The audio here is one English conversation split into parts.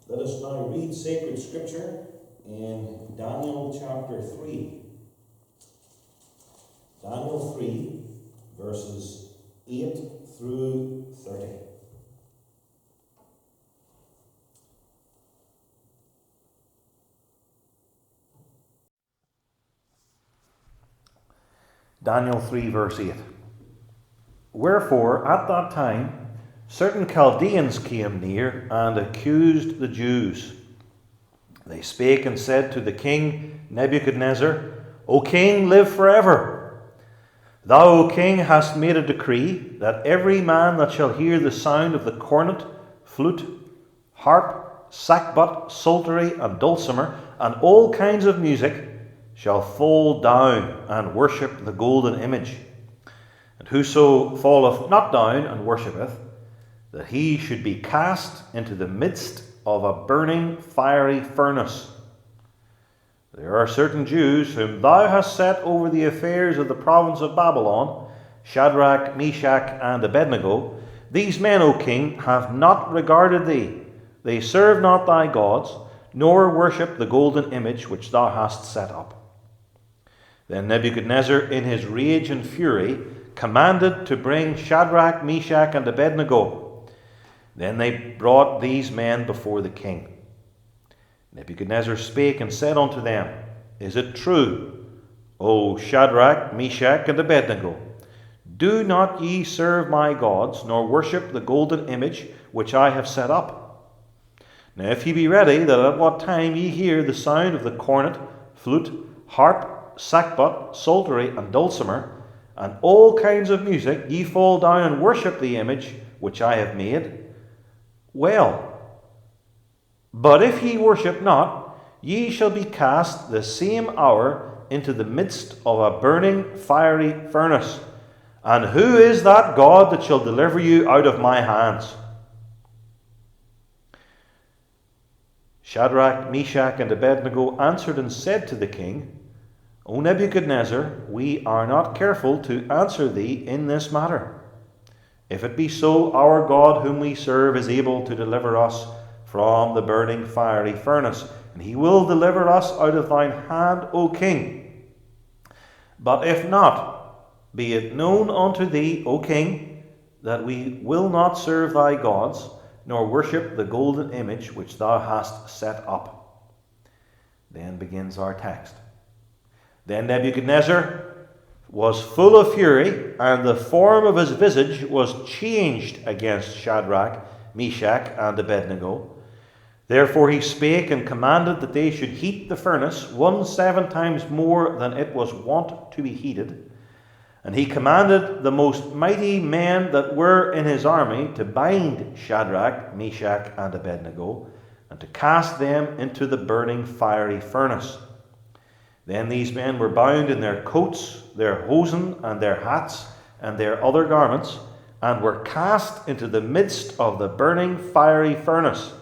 Let us now read sacred scripture in Daniel chapter 3. Daniel 3, verses 8 through 30. Daniel 3, verse 8. Wherefore, at that time, certain Chaldeans came near and accused the Jews. They spake and said to the king Nebuchadnezzar, O king, live forever. Thou, O king, hast made a decree that every man that shall hear the sound of the cornet, flute, harp, sackbut, psaltery, and dulcimer, and all kinds of music, shall fall down and worship the golden image. And whoso falleth not down and worshippeth, that he should be cast into the midst of a burning fiery furnace. There are certain Jews whom thou hast set over the affairs of the province of Babylon, Shadrach, Meshach, and Abednego. These men, O king, have not regarded thee. They serve not thy gods, nor worship the golden image which thou hast set up. Then Nebuchadnezzar, in his rage and fury, commanded to bring Shadrach, Meshach, and Abednego. Then they brought these men before the king. Nebuchadnezzar spake and said unto them, Is it true, O Shadrach, Meshach, and Abednego? Do not ye serve my gods, nor worship the golden image which I have set up? Now if ye be ready, that at what time ye hear the sound of the cornet, flute, harp, sackbut, psaltery, and dulcimer, and all kinds of music, ye fall down and worship the image which I have made, well. But if ye worship not, ye shall be cast the same hour into the midst of a burning fiery furnace. And who is that God that shall deliver you out of my hands? Shadrach, Meshach, and Abednego answered and said to the king, O Nebuchadnezzar, we are not careful to answer thee in this matter. If it be so, our God whom we serve is able to deliver us from the burning fiery furnace, and he will deliver us out of thine hand, O king. But if not, be it known unto thee, O king, that we will not serve thy gods, nor worship the golden image which thou hast set up. Then begins our text. Then Nebuchadnezzar was full of fury, and the form of his visage was changed against Shadrach, Meshach, and Abednego. Therefore he spake and commanded that they should heat the furnace 17 times more than it was wont to be heated. And he commanded the most mighty men that were in his army to bind Shadrach, Meshach, and Abednego, and to cast them into the burning fiery furnace. Then these men were bound in their coats, their hosen, and their hats, and their other garments, and were cast into the midst of the burning fiery furnace.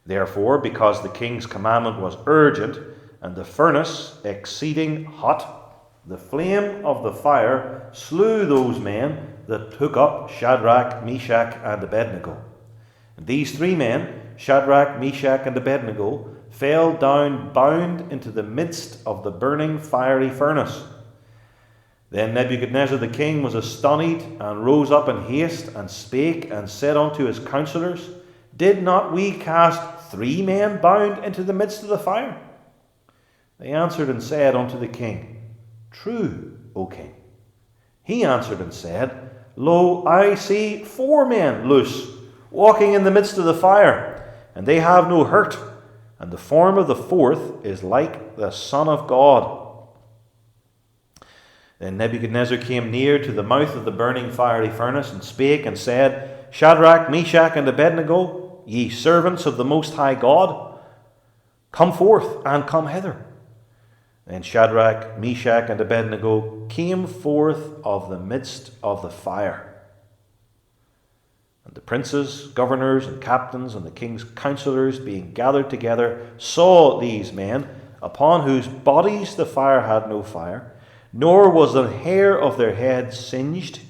Therefore, because the king's commandment was urgent, and the furnace exceeding hot, the flame of the fire slew those men that took up Shadrach, Meshach, and Abednego. And these 3 men, Shadrach, Meshach, and Abednego, fell down bound into the midst of the burning fiery furnace. Then Nebuchadnezzar the king was astonished, and rose up in haste, and spake and said unto his counselors, Did not we cast 3 men bound into the midst of the fire? They answered and said unto the king, True, O king. He answered and said, Lo, I see 4 men loose, walking in the midst of the fire, and they have no hurt, and the form of the 4th is like the Son of God. Then Nebuchadnezzar came near to the mouth of the burning fiery furnace, and spake and said, Shadrach, Meshach, and Abednego, ye servants of the Most High God, come forth and come hither. Then Shadrach, Meshach, and Abednego came forth of the midst of the fire. And the princes, governors, and captains, and the king's counselors, being gathered together, saw these men, upon whose bodies the fire had no fire, nor was the hair of their heads singed,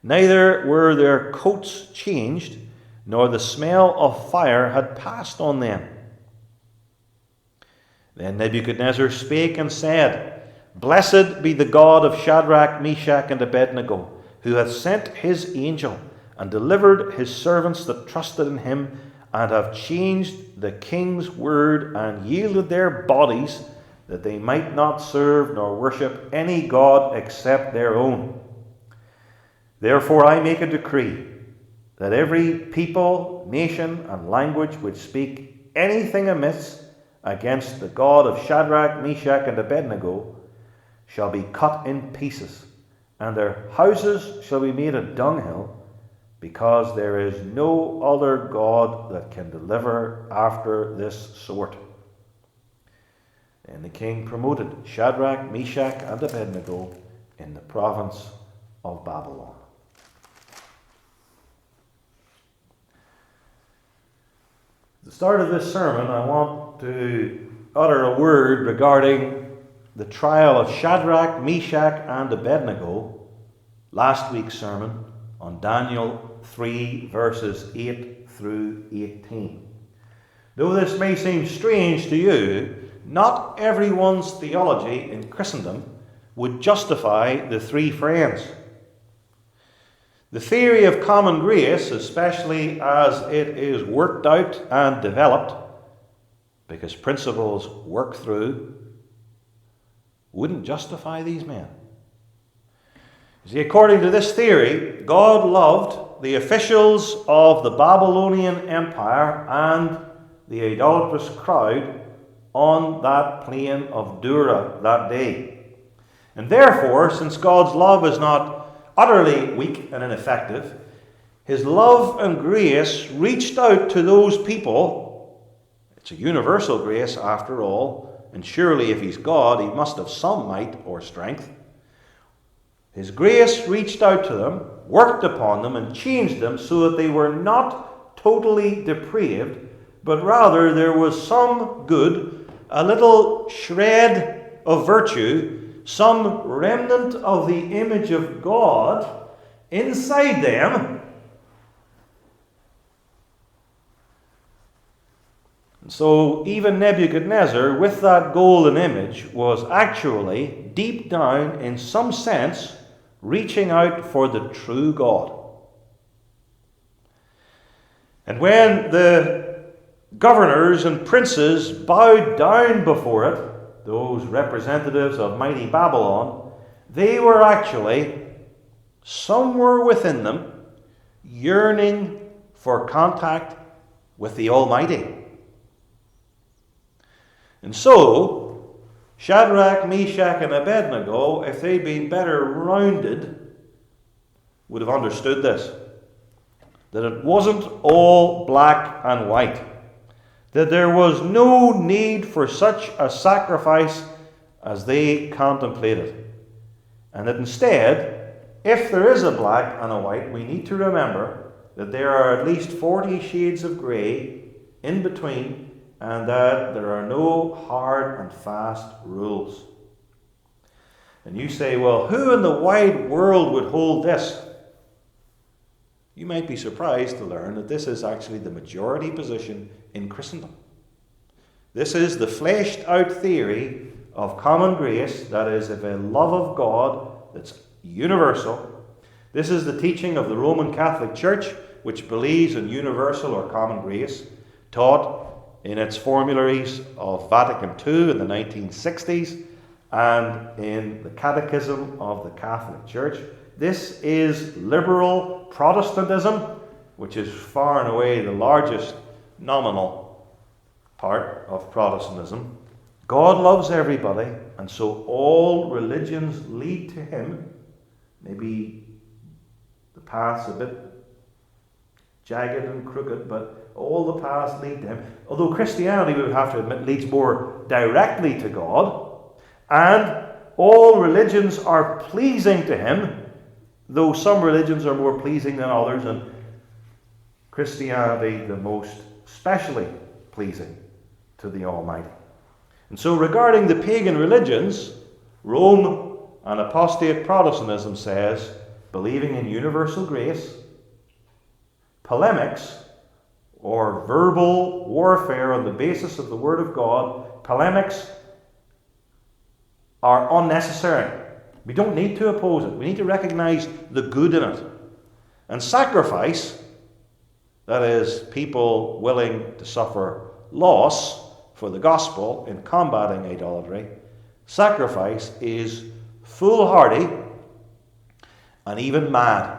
neither were their coats changed, nor the smell of fire had passed on them. Then Nebuchadnezzar spake and said, Blessed be the God of Shadrach, Meshach, and Abednego, who hath sent his angel, and delivered his servants that trusted in him, and have changed the king's word, and yielded their bodies, that they might not serve nor worship any god except their own. Therefore I make a decree, that every people, nation, and language which speak anything amiss against the God of Shadrach, Meshach, and Abednego shall be cut in pieces, and their houses shall be made a dunghill, because there is no other God that can deliver after this sort. And the king promoted Shadrach, Meshach, and Abednego in the province of Babylon. At the start of this sermon, I want to utter a word regarding the trial of Shadrach, Meshach, and Abednego, last week's sermon on Daniel 3, verses 8 through 18. Though this may seem strange to you, not everyone's theology in Christendom would justify the three friends. The theory of common grace, especially as it is worked out and developed, because principles work through, wouldn't justify these men. You see, according to this theory, God loved the officials of the Babylonian Empire and the idolatrous crowd on that plain of Dura that day. And therefore, since God's love is not utterly weak and ineffective, his love and grace reached out to those people. It's a universal grace after all, and surely if he's God, he must have some might or strength. His grace reached out to them, worked upon them, and changed them so that they were not totally depraved, but rather there was some good, a little shred of virtue, some remnant of the image of God inside them. And so even Nebuchadnezzar, with that golden image, was actually, deep down, in some sense, reaching out for the true God. And when the governors and princes bowed down before it, those representatives of mighty Babylon, they were actually, somewhere within them, yearning for contact with the Almighty. And so, Shadrach, Meshach, and Abednego, if they'd been better rounded, would have understood this. That it wasn't all black and white. That there was no need for such a sacrifice as they contemplated. And that instead, if there is a black and a white, we need to remember that there are at least 40 shades of grey in between, and that there are no hard and fast rules. And you say, well, who in the wide world would hold this? You might be surprised to learn that this is actually the majority position in Christendom. This is the fleshed out theory of common grace, that is, of a love of God that's universal. This is the teaching of the Roman Catholic Church, which believes in universal or common grace, taught in its formularies of Vatican II in the 1960s and in the Catechism of the Catholic Church. This is liberal Protestantism, which is far and away the largest nominal part of Protestantism. God loves everybody, and so all religions lead to him. Maybe the path's a bit jagged and crooked, but all the paths lead to him. Although Christianity, we would have to admit, leads more directly to God. And all religions are pleasing to him, though some religions are more pleasing than others, and Christianity the most specially pleasing to the Almighty. And so regarding the pagan religions, Rome and apostate Protestantism says, believing in universal grace, polemics or verbal warfare on the basis of the Word of God, polemics, are unnecessary. We don't need to oppose it. We need to recognize the good in it. And sacrifice, that is, people willing to suffer loss for the gospel in combating idolatry, sacrifice is foolhardy and even mad.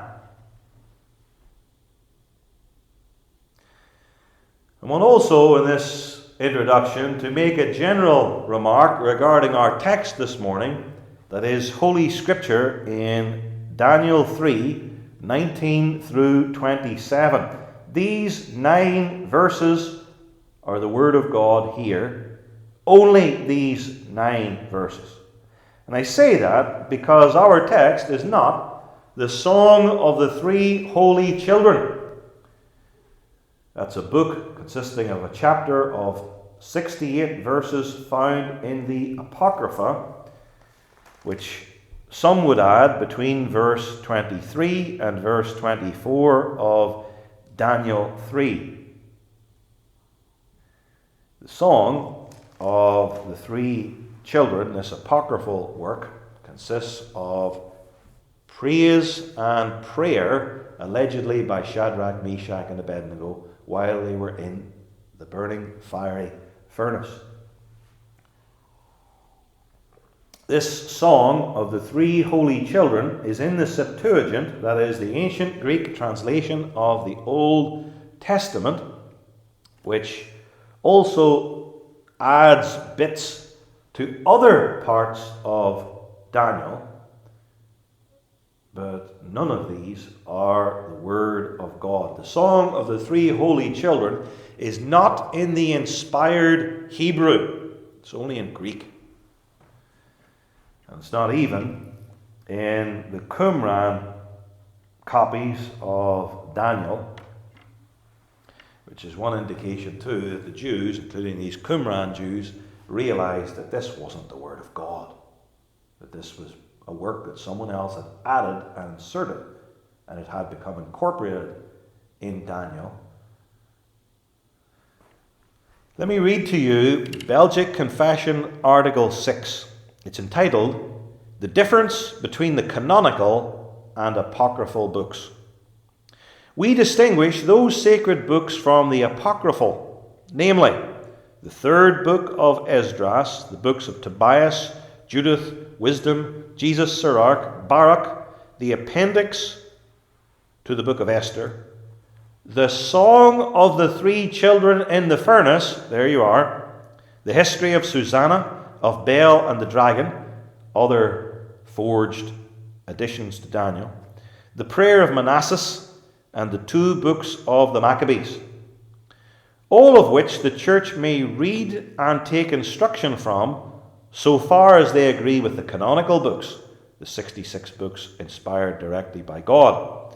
I want also in this introduction to make a general remark regarding our text this morning, that is Holy Scripture in Daniel 3, 19 through 27. These 9 verses are the Word of God here. Only these 9 verses. And I say that because our text is not the Song of the Three Holy Children. That's a book consisting of a chapter of 68 verses found in the Apocrypha, which some would add between verse 23 and verse 24 of Daniel 3. The Song of the Three Children, this apocryphal work, consists of praise and prayer, allegedly by Shadrach, Meshach, and Abednego, while they were in the burning fiery furnace. This Song of the Three Holy Children is in the Septuagint, that is the ancient Greek translation of the Old Testament, which also adds bits to other parts of Daniel, but none of these are the Word of God. The Song of the Three Holy Children is not in the inspired Hebrew. It's only in Greek. And it's not even in the Qumran copies of Daniel, which is one indication too that the Jews, including these Qumran Jews, realized that this wasn't the Word of God, that this was a work that someone else had added and inserted, and it had become incorporated in Daniel. Let me read to you Belgic Confession Article 6. It's entitled, "The Difference Between the Canonical and Apocryphal Books." We distinguish those sacred books from the apocryphal, namely, the third book of Esdras, the books of Tobias, Judith, Wisdom, Jesus, Sirach, Baruch, the appendix to the book of Esther, the Song of the Three Children in the Furnace, there you are, the history of Susanna, of Bel and the dragon, other forged additions to Daniel, the prayer of Manasseh, and the 2 books of the Maccabees, all of which the church may read and take instruction from, so far as they agree with the canonical books, the 66 books inspired directly by God.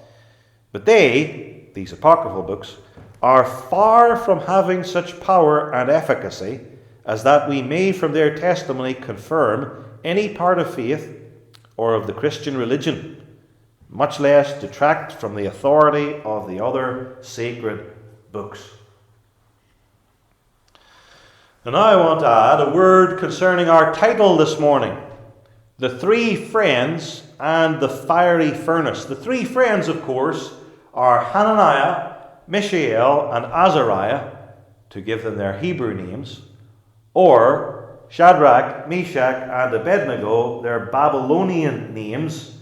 But they, these apocryphal books, are far from having such power and efficacy as that we may from their testimony confirm any part of faith or of the Christian religion, much less detract from the authority of the other sacred books. And now I want to add a word concerning our title this morning, The Three Friends and the Fiery Furnace. The three friends, of course, are Hananiah, Mishael, and Azariah, to give them their Hebrew names, or Shadrach, Meshach, and Abednego, their Babylonian names,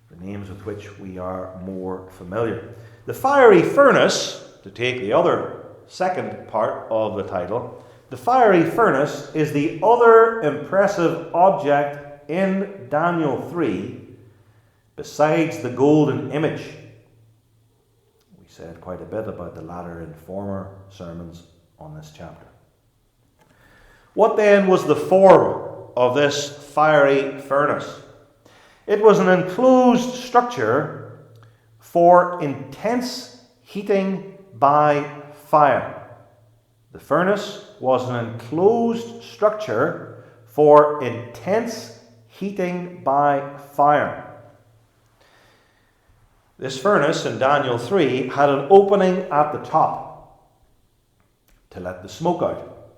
the names with which we are more familiar. The fiery furnace, to take the other second part of the title, the fiery furnace is the other impressive object in Daniel 3, besides the golden image. We said quite a bit about the latter in former sermons on this chapter. What then was the form of this fiery furnace? It was an enclosed structure for intense heating by fire. The furnace was an enclosed structure for intense heating by fire. This furnace in Daniel 3 had an opening at the top. to let the smoke out.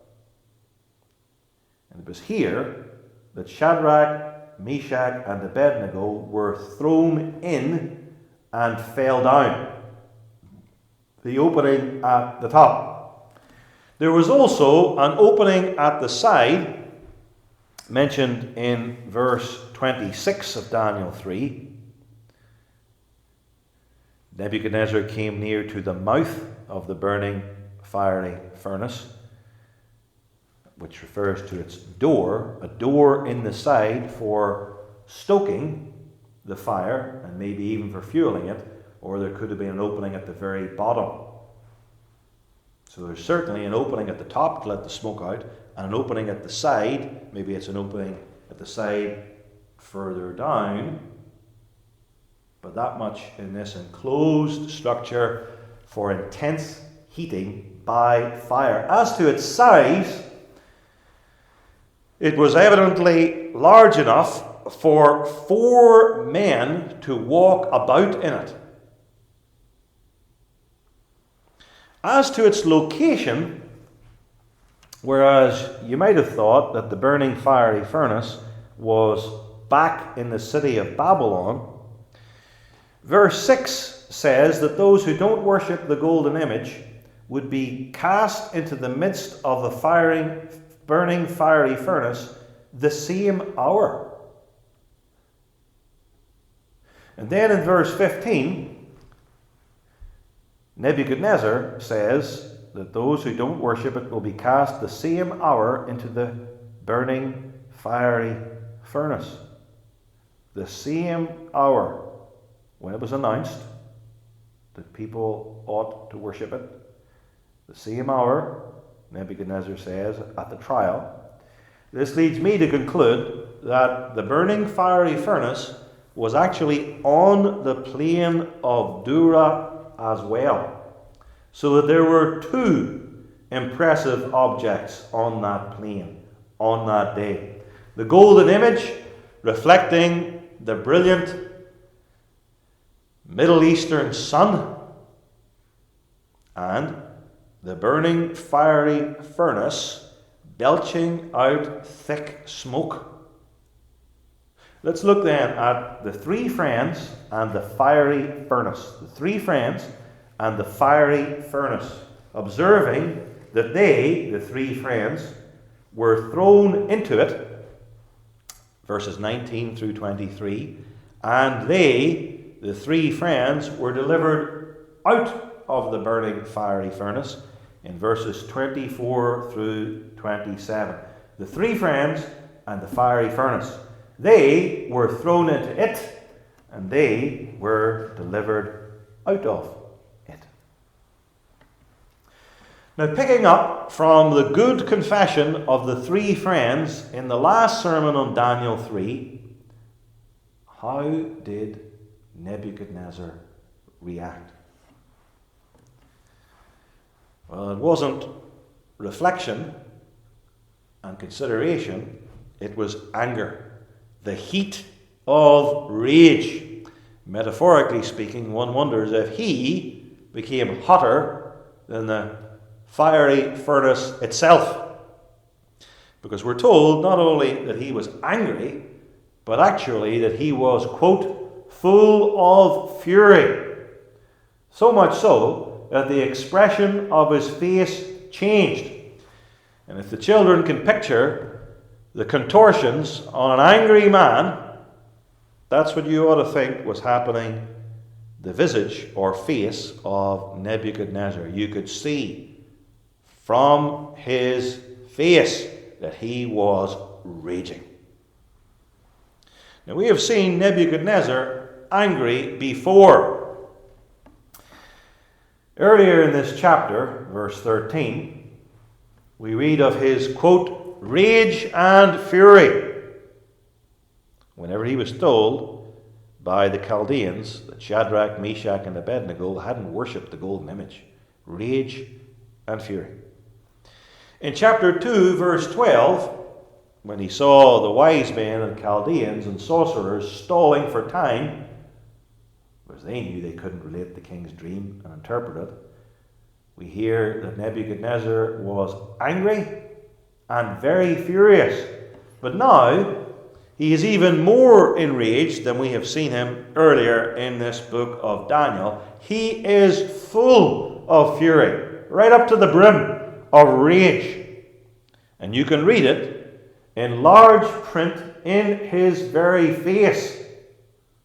And it was here that Shadrach, Meshach, and Abednego were thrown in and fell down. The opening at the top. There was also an opening at the side, mentioned in verse 26 of Daniel 3. Nebuchadnezzar came near to the mouth of the burning fiery furnace, which refers to its door, a door in the side for stoking the fire and maybe even for fueling it, or there could have been an opening at the very bottom. So there's certainly an opening at the top to let the smoke out, and an opening at the side. Maybe it's an opening at the side further down, but that much in this enclosed structure for intense heating by fire. As to its size, it was evidently large enough for 4 men to walk about in it. As to its location, whereas you might have thought that the burning fiery furnace was back in the city of Babylon, verse 6 says that those who don't worship the golden image would be cast into the midst of the burning fiery furnace the same hour. And then in verse 15, Nebuchadnezzar says that those who don't worship it will be cast the same hour into the burning fiery furnace. The same hour when it was announced that people ought to worship it. The same hour, Nebuchadnezzar says, at the trial. This leads me to conclude that the burning fiery furnace was actually on the plain of Dura as well, so that there were 2 impressive objects on that plain on that day. The golden image reflecting the brilliant Middle Eastern sun, and the burning fiery furnace belching out thick smoke. Let's look then at the 3 friends and the fiery furnace. The 3 friends and the fiery furnace. Observing that they, the 3 friends, were thrown into it, verses 19 through 23, and they, the 3 friends, were delivered out of the burning fiery furnace in verses 24 through 27. The 3 friends and the fiery furnace. They were thrown into it, and they were delivered out of it. Now, picking up from the good confession of the 3 friends in the last sermon on Daniel 3, how did Nebuchadnezzar react? Well, it wasn't reflection and consideration, it was anger. The heat of rage. Metaphorically speaking, one wonders if he became hotter than the fiery furnace itself. Because we're told not only that he was angry, but actually that he was, quote, full of fury. So much so that the expression of his face changed. And if the children can picture the contortions on an angry man, that's what you ought to think was happening, the visage or face of Nebuchadnezzar. You could see from his face that he was raging. Now, we have seen Nebuchadnezzar angry before. Earlier in this chapter, verse 13, we read of his, quote, rage and fury, whenever he was told by the Chaldeans that Shadrach, Meshach, and Abednego hadn't worshipped the golden image. Rage and fury. In chapter 2, verse 12, when he saw the wise men and Chaldeans and sorcerers stalling for time, because they knew they couldn't relate the king's dream and interpret it, we hear that Nebuchadnezzar was angry and very furious. But now, he is even more enraged than we have seen him earlier in this book of Daniel. He is full of fury, right up to the brim of rage. And you can read it in large print in his very face.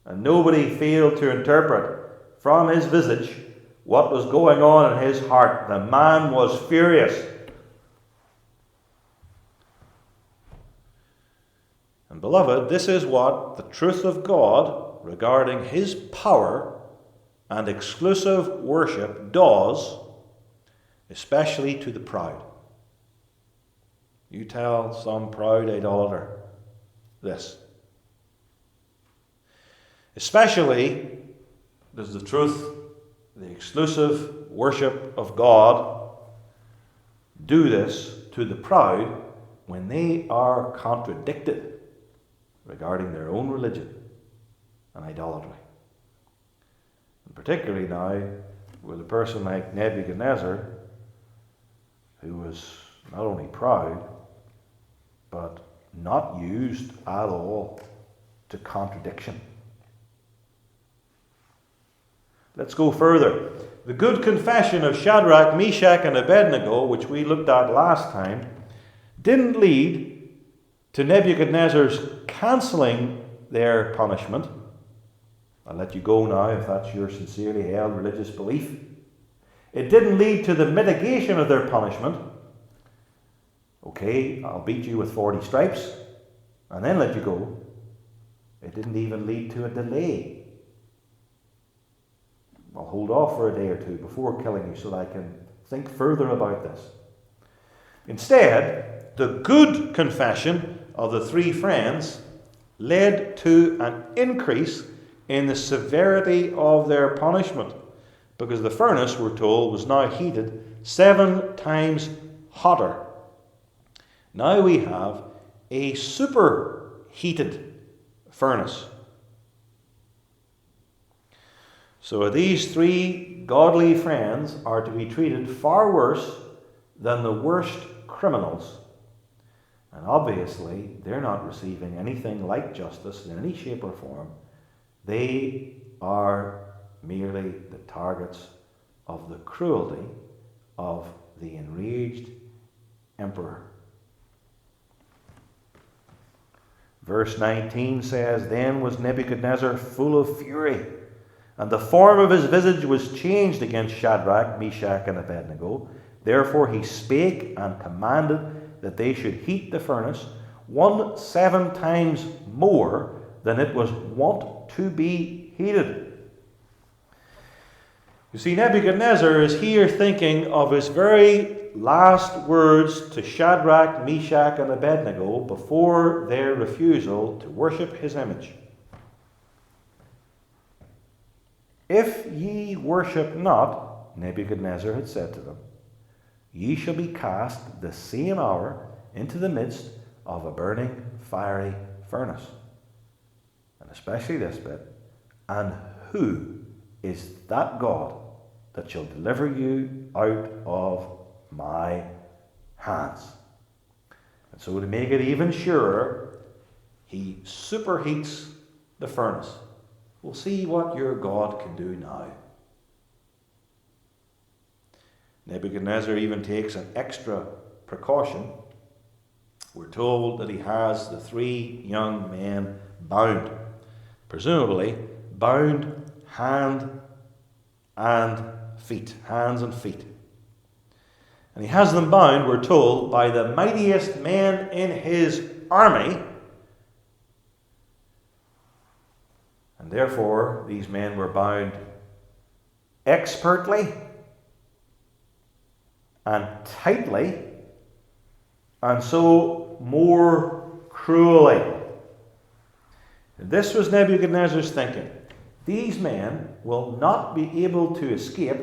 And nobody failed to interpret from his visage what was going on in his heart. The man was furious. And beloved, this is what the truth of God regarding his power and exclusive worship does, especially to the proud. You tell some proud idolater this. Especially does the truth, the exclusive worship of God, do this to the proud when they are contradicted regarding their own religion and idolatry. And particularly now with a person like Nebuchadnezzar, who was not only proud, but not used at all to contradiction. Let's go further. The good confession of Shadrach, Meshach, and Abednego, which we looked at last time, didn't lead to Nebuchadnezzar's cancelling their punishment. I'll let you go now if that's your sincerely held religious belief. It didn't lead to the mitigation of their punishment. Okay, I'll beat you with 40 stripes and then let you go. It didn't even lead to a delay. I'll hold off for a day or two before killing you so that I can think further about this. Instead, the good confession of the three friends led to an increase in the severity of their punishment, because the furnace, we're told, was now heated 7 times hotter. Now we have a superheated furnace. So these 3 godly friends are to be treated far worse than the worst criminals. And obviously, they're not receiving anything like justice in any shape or form. They are merely the targets of the cruelty of the enraged emperor. Verse 19 says, Then was Nebuchadnezzar full of fury, and the form of his visage was changed against Shadrach, Meshach, and Abednego. Therefore he spake and commanded that they should heat the furnace 7 times more than it was wont to be heated. You see, Nebuchadnezzar is here thinking of his very last words to Shadrach, Meshach, and Abednego before their refusal to worship his image. If ye worship not, Nebuchadnezzar had said to them, ye shall be cast the same hour into the midst of a burning fiery furnace. And especially this bit, and who is that God that shall deliver you out of my hands? And so to make it even surer, he superheats the furnace. We'll see what your God can do now. Nebuchadnezzar even takes an extra precaution. We're told that he has the 3 young men bound, presumably bound hands and feet. And he has them bound, we're told, by the mightiest men in his army. And therefore, these men were bound expertly and tightly, and so more cruelly. This was Nebuchadnezzar's thinking. These men will not be able to escape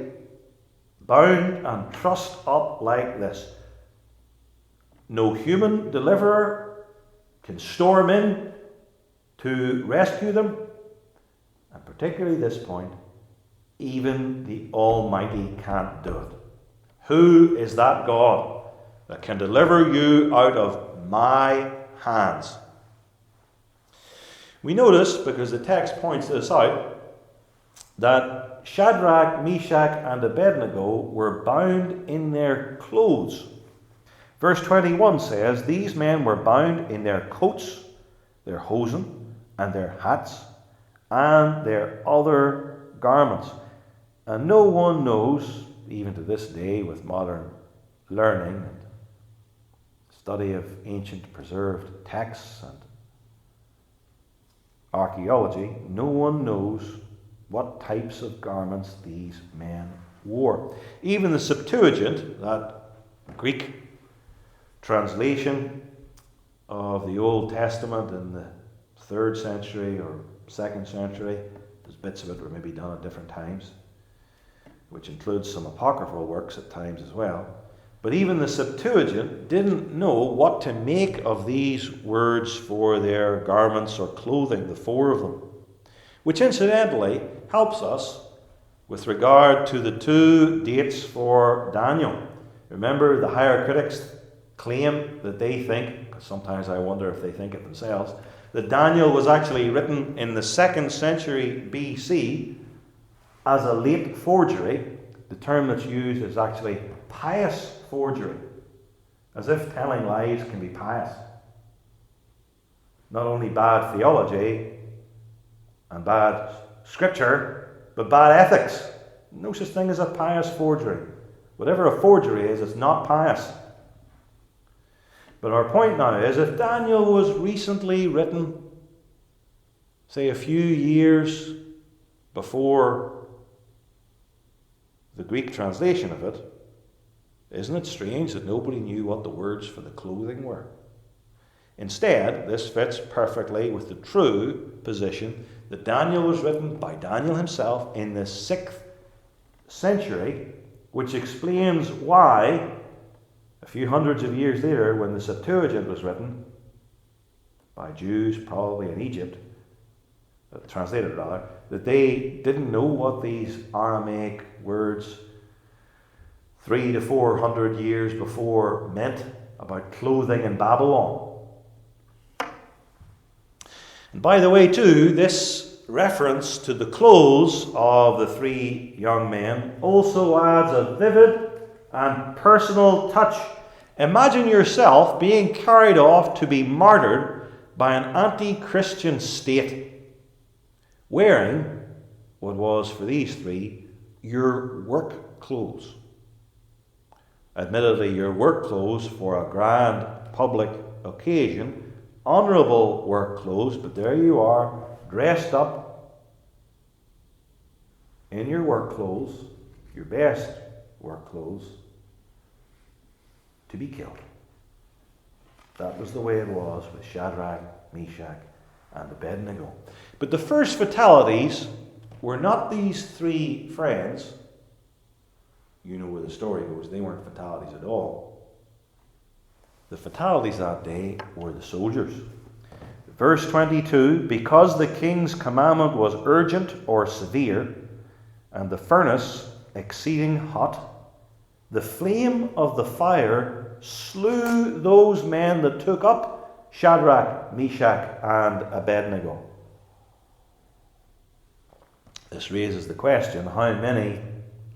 bound and trussed up like this. No human deliverer can storm in to rescue them. And particularly this point, even the Almighty can't do it. Who is that God that can deliver you out of my hands? We notice, because the text points this out, that Shadrach, Meshach, and Abednego were bound in their clothes. Verse 21 says, these men were bound in their coats, their hosen, and their hats, and their other garments. And no one knows, even to this day, with modern learning and study of ancient preserved texts and archaeology, no one knows what types of garments these men wore. Even the Septuagint, that Greek translation of the Old Testament in the 3rd century or 2nd century, there's bits of it were maybe done at different times, which includes some apocryphal works at times as well. But even the Septuagint didn't know what to make of these words for their garments or clothing, the 4 of them. Which incidentally helps us with regard to the 2 dates for Daniel. Remember, the higher critics claim that they think, because sometimes I wonder if they think it themselves, that Daniel was actually written in the 2nd century BC as a late forgery. The term that's used is actually pious forgery, as if telling lies can be pious. Not only bad theology and bad scripture, but bad ethics. No such thing as a pious forgery. Whatever a forgery is, it's not pious. But our point now is, if Daniel was recently written, say a few years before the Greek translation of it, isn't it strange that nobody knew what the words for the clothing were? Instead, this fits perfectly with the true position that Daniel was written by Daniel himself in the 6th century, which explains why, a few hundreds of years later, when the Septuagint was written by Jews, probably in Egypt, translated rather, that they didn't know what these Aramaic words 300 to 400 years before meant about clothing in Babylon. And by the way, too, this reference to the clothes of the 3 young men also adds a vivid and personal touch. Imagine yourself being carried off to be martyred by an anti-Christian state, wearing what was for these 3 your work clothes. Admittedly, your work clothes for a grand public occasion, honourable work clothes, but there you are, dressed up in your work clothes, your best work clothes, to be killed. That was the way it was with Shadrach, Meshach, and Abednego. But the first fatalities were not these 3 friends. You know where the story goes. They weren't fatalities at all. The fatalities that day were the soldiers. Verse 22, because the king's commandment was urgent or severe, and the furnace exceeding hot, the flame of the fire slew those men that took up Shadrach, Meshach, and Abednego. This raises the question, how many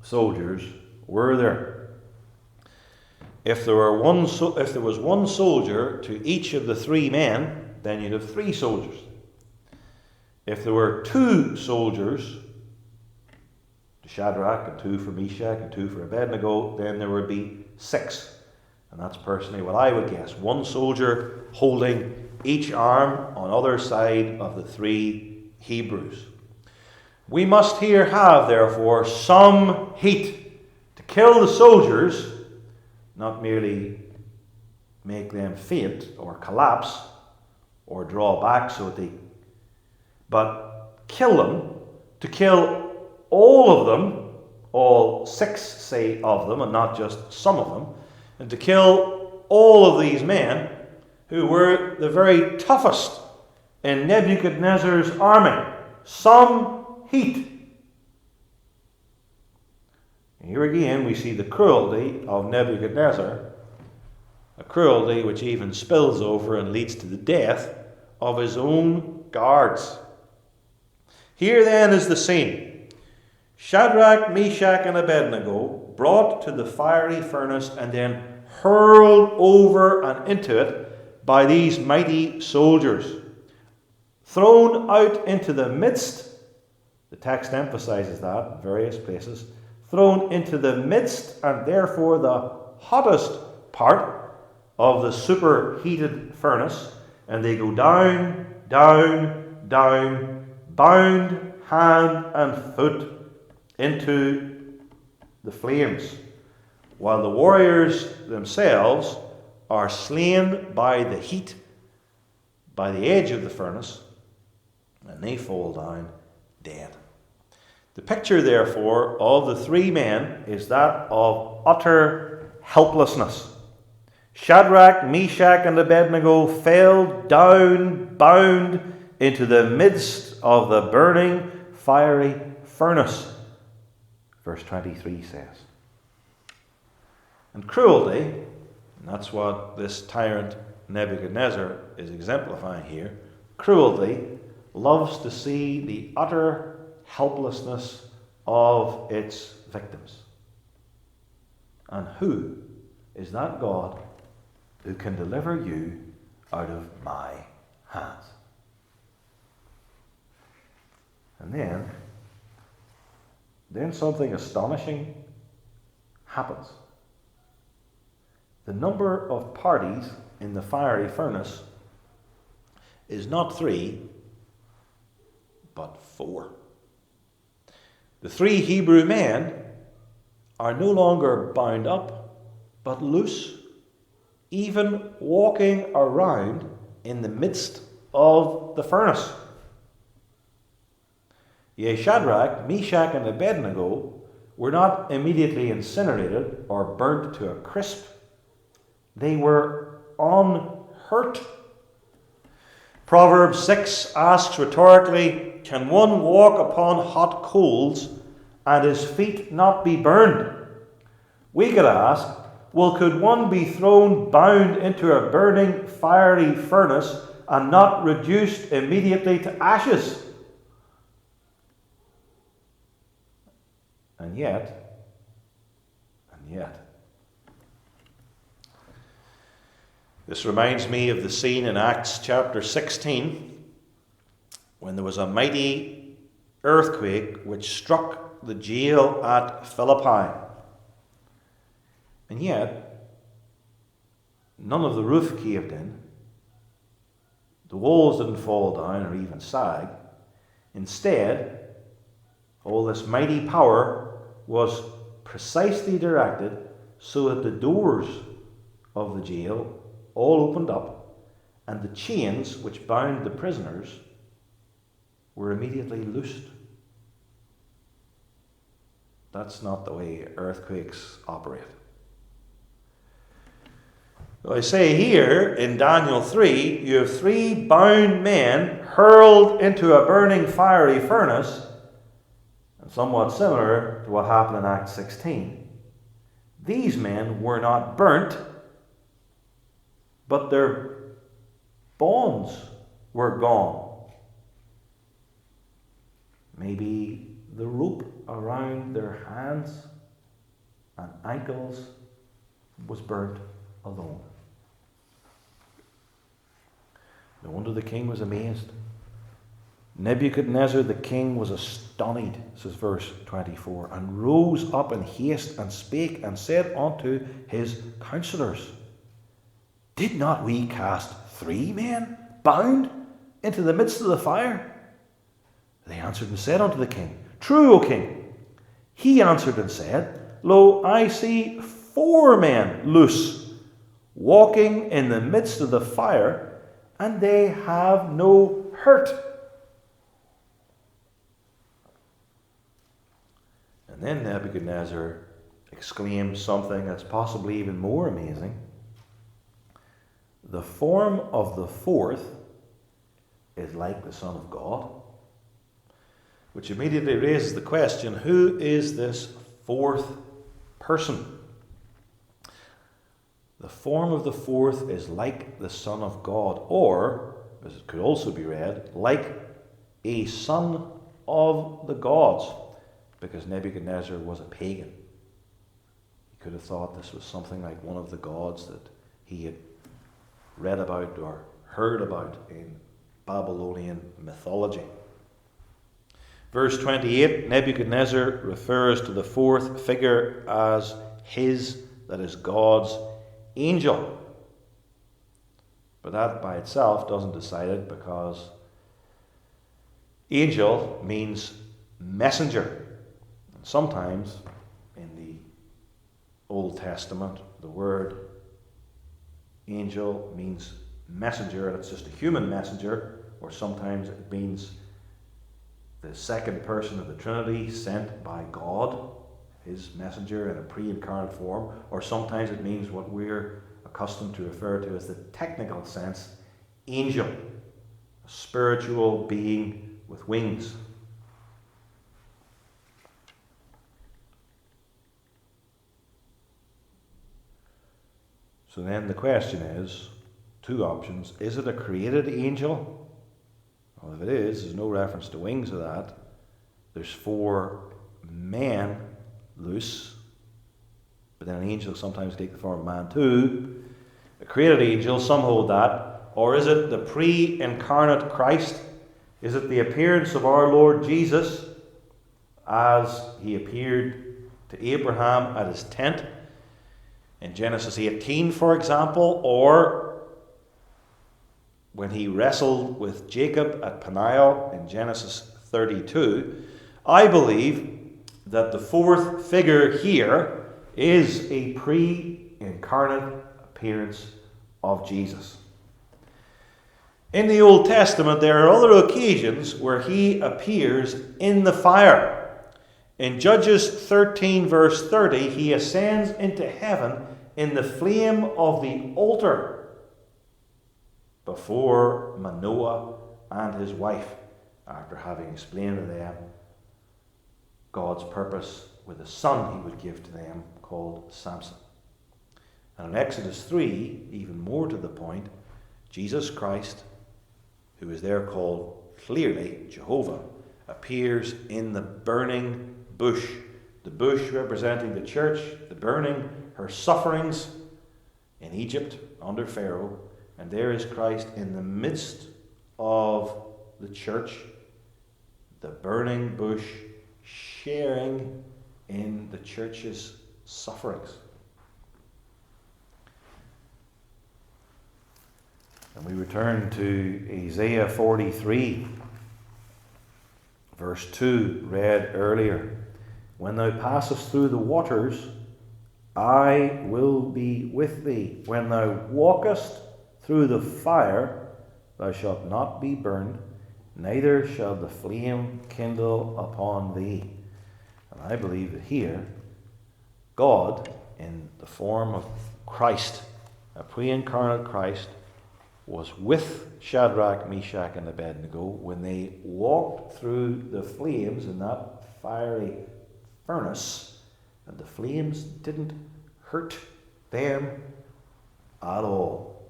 soldiers were there? If there was one soldier to each of the 3 men, then you'd have 3 soldiers. If there were 2 soldiers to Shadrach, and 2 for Meshach, and 2 for Abednego, then there would be 6. And that's personally what I would guess. 1 soldier holding each arm on either side of the 3 Hebrews. We must here have, therefore, some heat to kill the soldiers, not merely make them faint or collapse or draw back but kill them, to kill all of them, all 6, say, of them, and not just some of them, and to kill all of these men who were the very toughest in Nebuchadnezzar's army. Some heat. Here again we see the cruelty of Nebuchadnezzar, a cruelty which even spills over and leads to the death of his own guards. Here then is the scene. Shadrach, Meshach, and Abednego brought to the fiery furnace and then hurled over and into it by these mighty soldiers. Thrown out into the midst, the text emphasizes that in various places, thrown into the midst and therefore the hottest part of the superheated furnace, and they go down, down, down, bound hand and foot into the flames, while the warriors themselves are slain by the heat, by the edge of the furnace, and they fall down dead. The picture, therefore, of the three men is that of utter helplessness. Shadrach, Meshach, and Abednego fell down, bound into the midst of the burning, fiery furnace. Verse 23 says. And cruelty, and that's what this tyrant Nebuchadnezzar is exemplifying here, cruelty loves to see the utter helplessness of its victims. And who is that God who can deliver you out of my hands? And then something astonishing happens. The number of parties in the fiery furnace is not 3, but 4. The 3 Hebrew men are no longer bound up, but loose, even walking around in the midst of the furnace. Yea, Shadrach, Meshach, and Abednego were not immediately incinerated or burnt to a crisp. They were unhurt. Proverbs 6 asks rhetorically, can one walk upon hot coals and his feet not be burned? We could ask, well, could one be thrown bound into a burning fiery furnace and not reduced immediately to ashes? And yet, this reminds me of the scene in Acts chapter 16 when there was a mighty earthquake which struck the jail at Philippi. And yet, none of the roof caved in. The walls didn't fall down or even sag. Instead, all this mighty power was precisely directed so that the doors of the jail all opened up, and the chains which bound the prisoners were immediately loosed. That's not the way earthquakes operate. I say here in Daniel 3, you have 3 bound men hurled into a burning fiery furnace, and somewhat similar to what happened in Acts 16. These men were not burnt, but their bonds were gone. Maybe the rope around their hands and ankles was burnt alone. No wonder the king was amazed. Nebuchadnezzar the king was astonished, says verse 24, and rose up in haste and spake and said unto his counselors, did not we cast 3 men bound into the midst of the fire? They answered and said unto the king, true, O king. He answered and said, lo, I see 4 men loose, walking in the midst of the fire, and they have no hurt. And then Nebuchadnezzar exclaimed something that's possibly even more amazing. The form of the 4th is like the Son of God, which immediately raises the question, who is this 4th person. The form of the fourth is like the Son of God, or, as it could also be read, like a son of the gods, because Nebuchadnezzar was a pagan. He could have thought this was something like one of the gods that he had read about or heard about in Babylonian mythology. Verse 28, Nebuchadnezzar refers to the fourth figure as his, that is God's, angel. But that by itself doesn't decide it, because angel means messenger. And sometimes in the Old Testament, the word angel means messenger, and it's just a human messenger, or sometimes it means the second person of the Trinity sent by God, his messenger in a pre-incarnate form, or sometimes it means what we're accustomed to refer to as the technical sense, angel, a spiritual being with wings. So then the question is, two options. Is it a created angel? Well, if it is, there's no reference to wings of that. There's four men loose, but then an angel sometimes take the form of man too. A created angel, some hold that. Or is it the pre-incarnate Christ? Is it the appearance of our Lord Jesus as he appeared to Abraham at his tent in Genesis 18, for example, or when he wrestled with Jacob at Peniel in Genesis 32? I believe that the fourth figure here is a pre-incarnate appearance of Jesus. In the Old Testament, there are other occasions where he appears in the fire. In Judges 13, verse 30, he ascends into heaven in the flame of the altar before Manoah and his wife, after having explained to them God's purpose with a son he would give to them called Samson. And in Exodus 3, even more to the point, Jesus Christ, who is there called clearly Jehovah, appears in the burning bush. The bush representing the church, the burning, her sufferings in Egypt under Pharaoh. And there is Christ in the midst of the church, the burning bush, sharing in the church's sufferings. And we return to Isaiah 43, verse 2, read earlier. When thou passest through the waters, I will be with thee. When thou walkest through the fire, thou shalt not be burned, neither shall the flame kindle upon thee. And I believe that here, God, in the form of Christ, a pre-incarnate Christ, was with Shadrach, Meshach, and Abednego when they walked through the flames in that fiery furnace, and the flames didn't hurt them at all.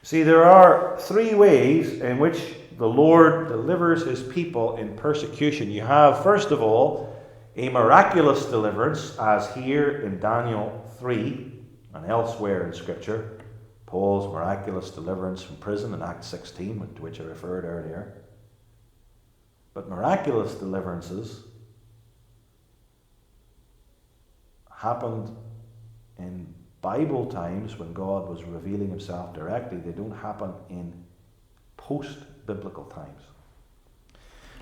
See, there are three ways in which the Lord delivers his people in persecution. You have, first of all, a miraculous deliverance, as here in Daniel 3 and elsewhere in Scripture. Paul's miraculous deliverance from prison in Acts 16, to which I referred earlier. But miraculous deliverances happened in Bible times when God was revealing himself directly. They don't happen in post-biblical times.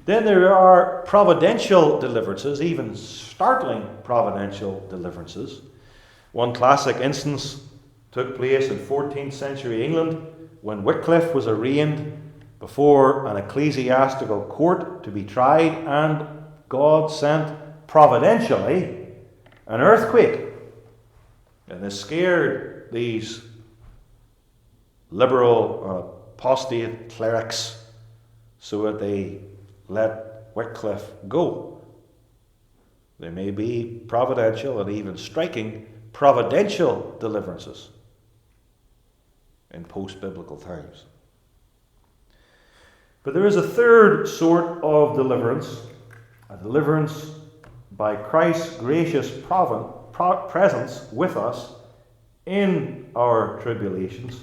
Then there are providential deliverances, even startling providential deliverances. One classic instance took place in 14th century England when Wycliffe was arraigned before an ecclesiastical court to be tried, and God sent providentially an earthquake. And this scared these liberal apostate clerics so that they let Wycliffe go. There may be providential and even striking providential deliverances in post-biblical times. But there is a third sort of deliverance, a deliverance by Christ's gracious presence with us in our tribulations,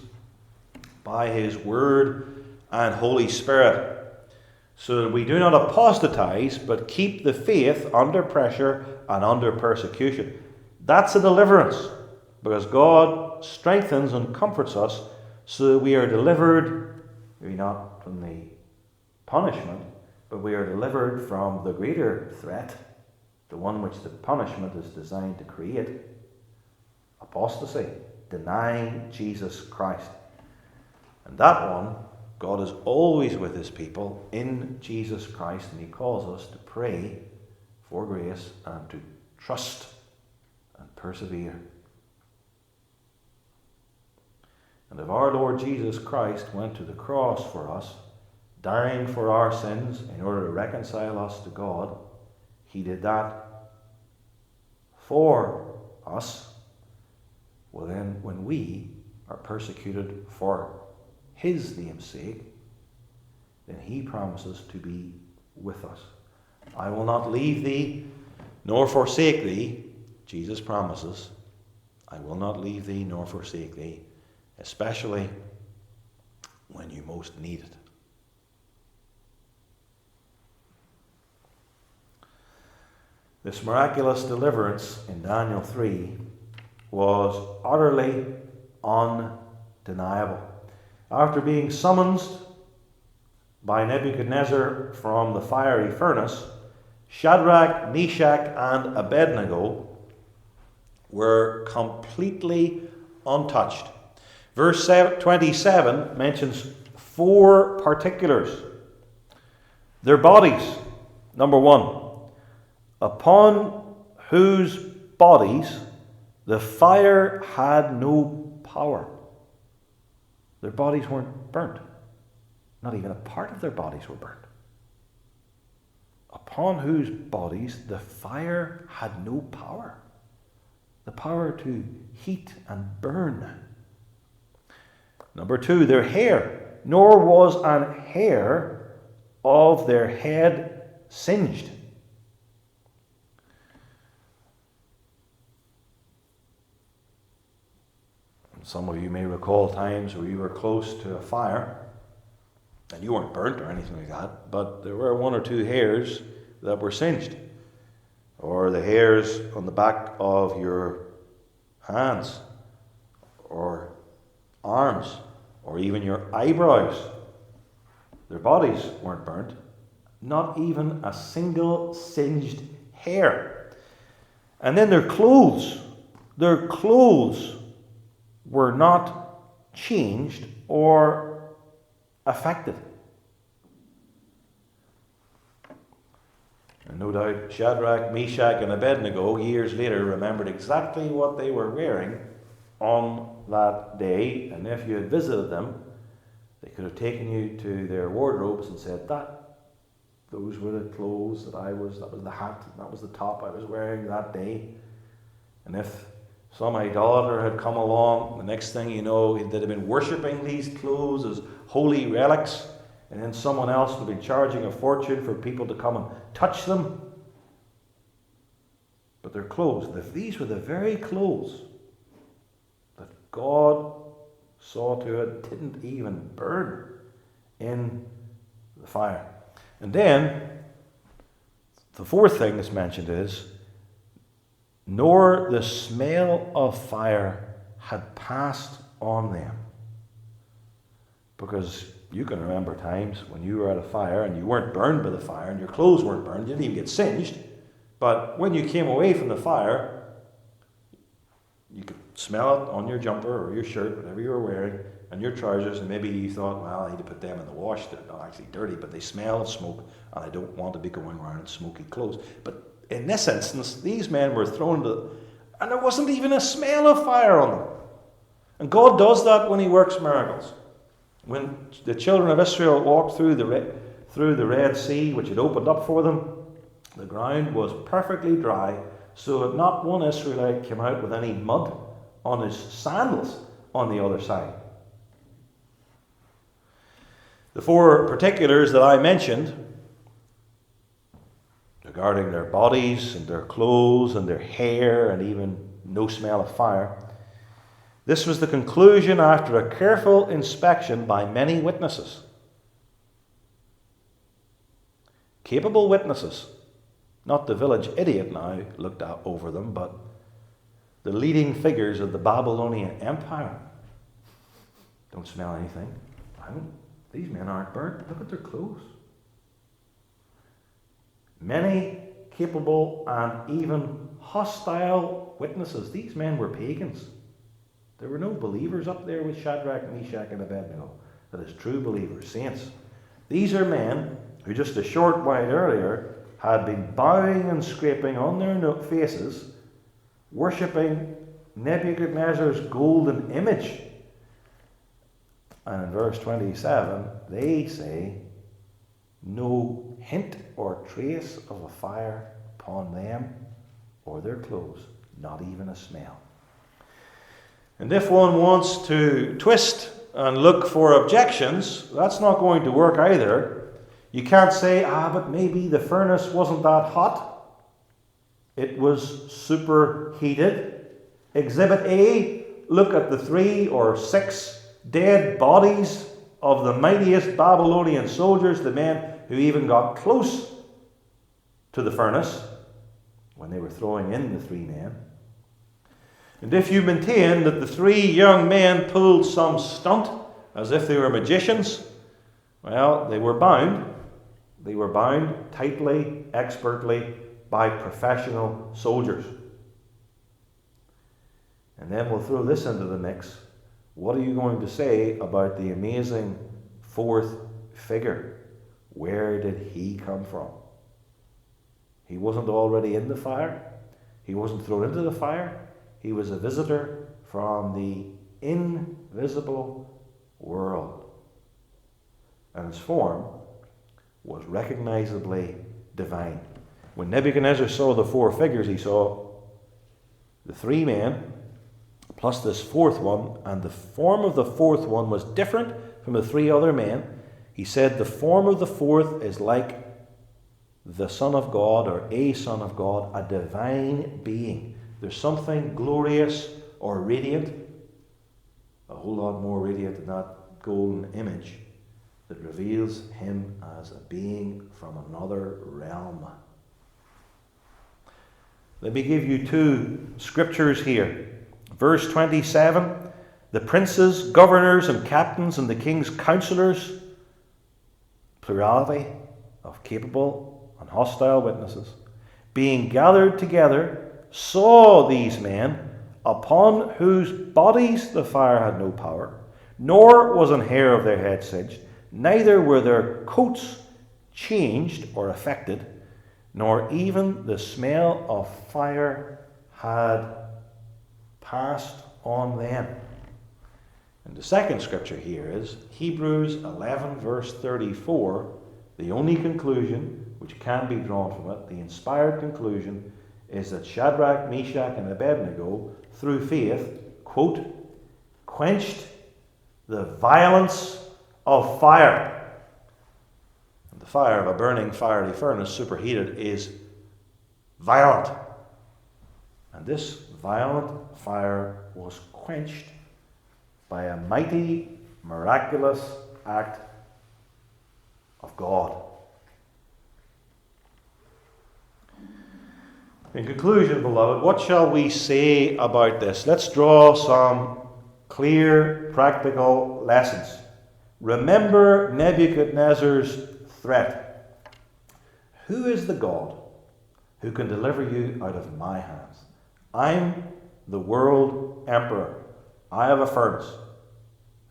by his Word and Holy Spirit, so that we do not apostatize, but keep the faith under pressure and under persecution. That's a deliverance, because God strengthens and comforts us so that we are delivered, maybe not from the punishment, but we are delivered from the greater threat, the one which the punishment is designed to create: apostasy, denying Jesus Christ. And that one, God is always with his people in Jesus Christ, and he calls us to pray for grace and to trust and persevere. And if our Lord Jesus Christ went to the cross for us, dying for our sins in order to reconcile us to God, he did that for us. Well then, when we are persecuted for his name's sake, then he promises to be with us. I will not leave thee nor forsake thee, Jesus promises. I will not leave thee nor forsake thee, especially when you most need it. This miraculous deliverance in Daniel 3 was utterly undeniable. After being summoned by Nebuchadnezzar from the fiery furnace, Shadrach, Meshach, and Abednego were completely untouched. Verse 27 mentions 4 particulars. Their bodies, number 1, upon whose bodies the fire had no power. Their bodies weren't burnt. Not even a part of their bodies were burnt. Upon whose bodies the fire had no power. The power to heat and burn. Number 2, their hair. Nor was an hair of their head singed. Some of you may recall times where you were close to a fire and you weren't burnt or anything like that, but there were 1 or 2 hairs that were singed, or the hairs on the back of your hands or arms or even your eyebrows. Their bodies weren't burnt, not even a single singed hair. And then their clothes were not changed or affected. And no doubt Shadrach, Meshach, and Abednego years later remembered exactly what they were wearing on that day, and if you had visited them, they could have taken you to their wardrobes and said, those were the clothes that was the hat, that was the top I was wearing that day. And if some idolater had come along, the next thing you know, they'd have been worshipping these clothes as holy relics, and then someone else would have been charging a fortune for people to come and touch them. But their clothes, these were the very clothes that God saw to it didn't even burn in the fire. And then, the 4th thing that's mentioned is, nor the smell of fire had passed on them. Because you can remember times when you were at a fire and you weren't burned by the fire and your clothes weren't burned, you didn't even get singed. But when you came away from the fire, you could smell it on your jumper or your shirt, whatever you were wearing, and your trousers, and maybe you thought, well, I need to put them in the wash. They're not actually dirty, but they smell of smoke, and I don't want to be going around in smoky clothes. But in this instance, these men were thrown into, and there wasn't even a smell of fire on them. And God does that when he works miracles. When the children of Israel walked through the Red Sea, which had opened up for them, The ground was perfectly dry, so that not one Israelite came out with any mud on his sandals on the other side. The four particulars that I mentioned regarding their bodies and their clothes and their hair and even no smell of fire, this was the conclusion after a careful inspection by many witnesses. Capable witnesses. Not the village idiot now looked out over them, but the leading figures of the Babylonian Empire. Don't smell anything. These men aren't burnt. Look at their clothes. Many capable and even hostile witnesses. These men were pagans. There were no believers up there with Shadrach, Meshach, and Abednego. That is, true believers, saints. These are men who just a short while earlier had been bowing and scraping on their faces, worshipping Nebuchadnezzar's golden image. And in verse 27, they say, no hint or trace of a fire upon them or their clothes, not even a smell. And if one wants to twist and look for objections, that's not going to work either. You can't say, but maybe the furnace wasn't that hot. It was superheated. Exhibit A, look at the 3 or 6 dead bodies of the mightiest Babylonian soldiers, the men who even got close to the furnace when they were throwing in the 3 men. And if you maintain that the 3 young men pulled some stunt as if they were magicians, well, they were bound. They were bound tightly, expertly by professional soldiers. And then we'll throw this into the mix. What are you going to say about the amazing 4th figure? Where did he come from? He wasn't already in the fire. He wasn't thrown into the fire. He was a visitor from the invisible world. And his form was recognizably divine. When Nebuchadnezzar saw the 4 figures, he saw the 3 men plus this 4th one, and the form of the 4th one was different from the 3 other men. He said the form of the 4th is like the Son of God, or a Son of God, a divine being. There's something glorious or radiant, a whole lot more radiant than that golden image, that reveals him as a being from another realm. Let me give you 2 scriptures here. Verse 27, the princes, governors, and captains, and the king's counselors, plurality of capable and hostile witnesses, being gathered together, saw these men, upon whose bodies the fire had no power, nor was an hair of their head singed, neither were their coats changed or affected, nor even the smell of fire had passed on them. And the second scripture here is Hebrews 11 verse 34, the only conclusion which can be drawn from it, the inspired conclusion, is that Shadrach, Meshach, and Abednego, through faith, quote, quenched the violence of fire. And the fire of a burning fiery furnace, superheated, is violent. And this violent fire was quenched by a mighty, miraculous act of God. In conclusion, beloved, what shall we say about this? Let's draw some clear, practical lessons. Remember Nebuchadnezzar's threat. Who is the God who can deliver you out of my hands? I'm the world emperor. I have a furnace.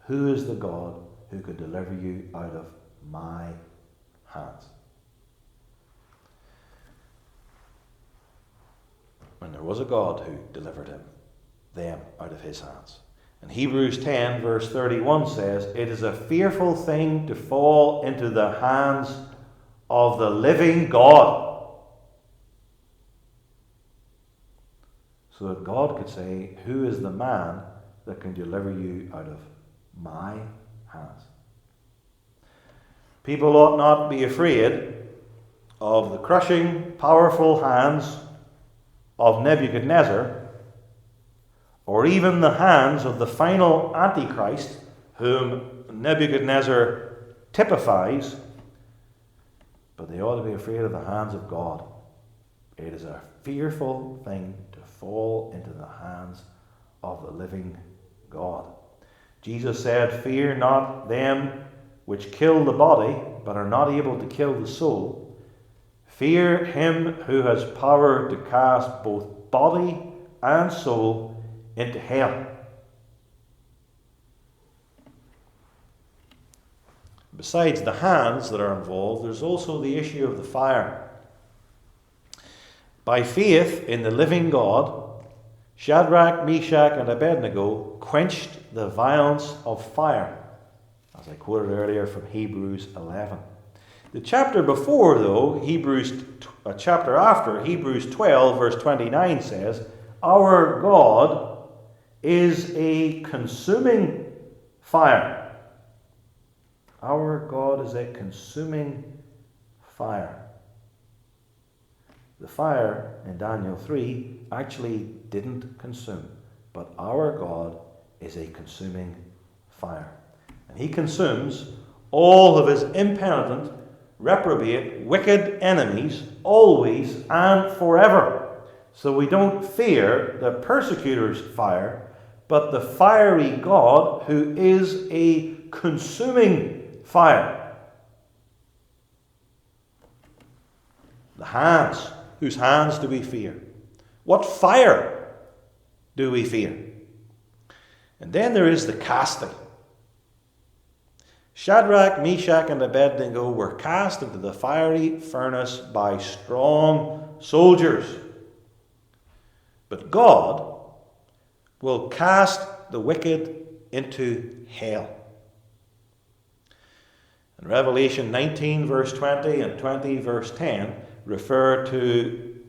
Who is the God who could deliver you out of my hands? And there was a God who delivered them out of his hands. And Hebrews 10 verse 31 says, it is a fearful thing to fall into the hands of the living God. so that God could say, who is the man that can deliver you out of my hands? People ought not be afraid of the crushing, powerful hands of Nebuchadnezzar, or even the hands of the final Antichrist, whom Nebuchadnezzar typifies, but they ought to be afraid of the hands of God. It is a fearful thing to fall into the hands of the living God. Jesus said, fear not them which kill the body, but are not able to kill the soul. Fear him who has power to cast both body and soul into hell. Besides the hands that are involved, there's also the issue of the fire. By faith in the living God, Shadrach, Meshach, and Abednego quenched the violence of fire, as I quoted earlier from Hebrews 11. The chapter before, though, chapter after, Hebrews 12, verse 29 says, our God is a consuming fire. Our God is a consuming fire. The fire in Daniel 3 actually didn't consume, but our God is a consuming fire. And he consumes all of his impenitent, reprobate, wicked enemies, always and forever. So we don't fear the persecutor's fire, but the fiery God who is a consuming fire. The hands. Whose hands do we fear? What fire do we fear? And then there is the casting. Shadrach, Meshach, and Abednego were cast into the fiery furnace by strong soldiers. But God will cast the wicked into hell. In Revelation 19, verse 20 and 20, verse 10, refer to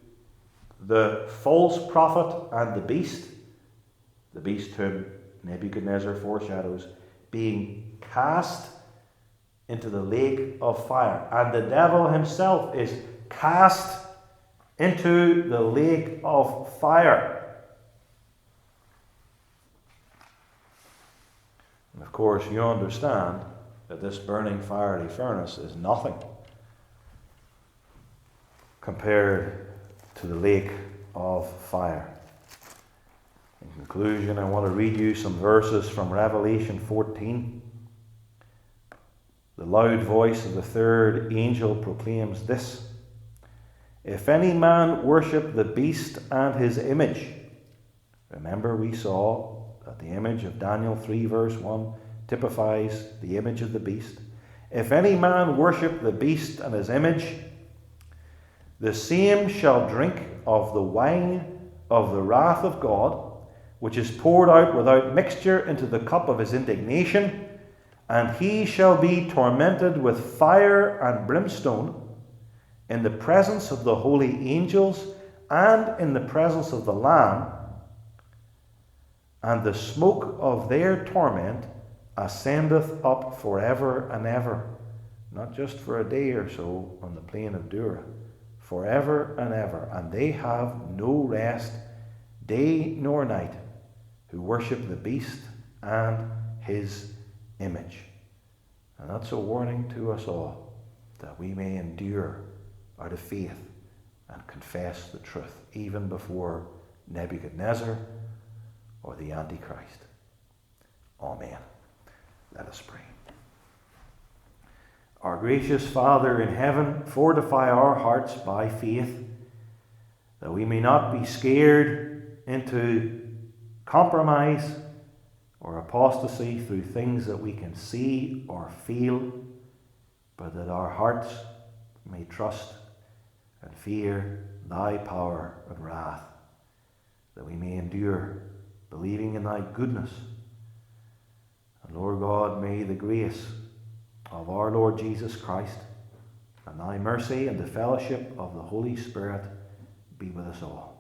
the false prophet and the beast whom Nebuchadnezzar foreshadows, being cast into the lake of fire. And the devil himself is cast into the lake of fire. And of course, you understand that this burning fiery furnace is nothing compared to the lake of fire. In conclusion, I want to read you some verses from Revelation 14. The loud voice of the third angel proclaims this: if any man worship the beast and his image. Remember, we saw that the image of Daniel 3 verse 1 typifies the image of the beast. If any man worship the beast and his image, the same shall drink of the wine of the wrath of God, which is poured out without mixture into the cup of his indignation, and he shall be tormented with fire and brimstone in the presence of the holy angels and in the presence of the Lamb, and the smoke of their torment ascendeth up forever and ever, not just for a day or so on the plain of Dura, forever and ever, and they have no rest, day nor night, who worship the beast and his image. And that's a warning to us all, that we may endure out of faith and confess the truth, even before Nebuchadnezzar or the Antichrist. Amen. Let us pray. Our gracious Father in heaven, fortify our hearts by faith, that we may not be scared into compromise or apostasy through things that we can see or feel, but that our hearts may trust and fear thy power and wrath, that we may endure, believing in thy goodness. And Lord God, may the grace of our Lord Jesus Christ and thy mercy and the fellowship of the Holy Spirit be with us all.